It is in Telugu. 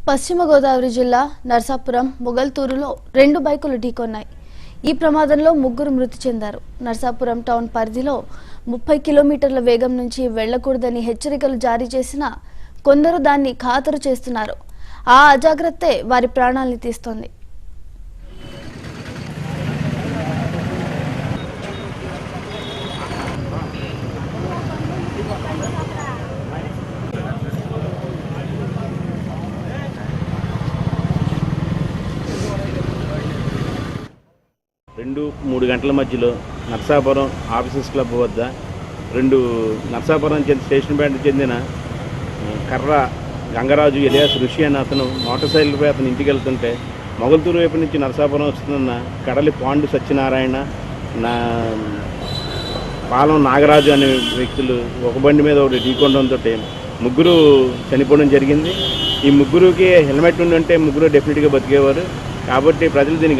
పశ్చిమ గోదావరి జిల్లా నర్సాపురం మొగల్తూరులో 2 బైకులు ఢీకొన్నాయి. ఈ ప్రమాదంలో 3 మృతి చెందారు. నర్సాపురం టౌన్ పరిధిలో 30 కిలోమీటర్ల వేగం నుంచి వెళ్లకూడదని హెచ్చరికలు జారీ చేసినా కొందరు దాన్ని ఖాతరు చేస్తున్నారు. ఆ అజాగ్రత్తే వారి ప్రాణాల్ని తీస్తోంది. రెండు 3 గంటల మధ్యలో నర్సాపురం ఆఫీసర్స్ క్లబ్ వద్ద నర్సాపురం స్టేషన్ బ్యాండ్ చెందిన కర్ర గంగరాజు ఎలియాస్ ఋషి అనే అతను మోటార్ సైకిల్పై అతను ఇంటికి వెళ్తుంటే మొగల్తూరు వైపు నుంచి నర్సాపురం వస్తున్న కడలి పాండు సత్యనారాయణ పాలం నాగరాజు అనే వ్యక్తులు ఒక బండి మీద ఒకటి ఢీకొనడంతో 3 చనిపోవడం జరిగింది. ఈ 3కి హెల్మెట్ ఉండి ఉంటే 3 డెఫినెట్గా బతికేవారు. కాబట్టి ప్రజలు దీన్ని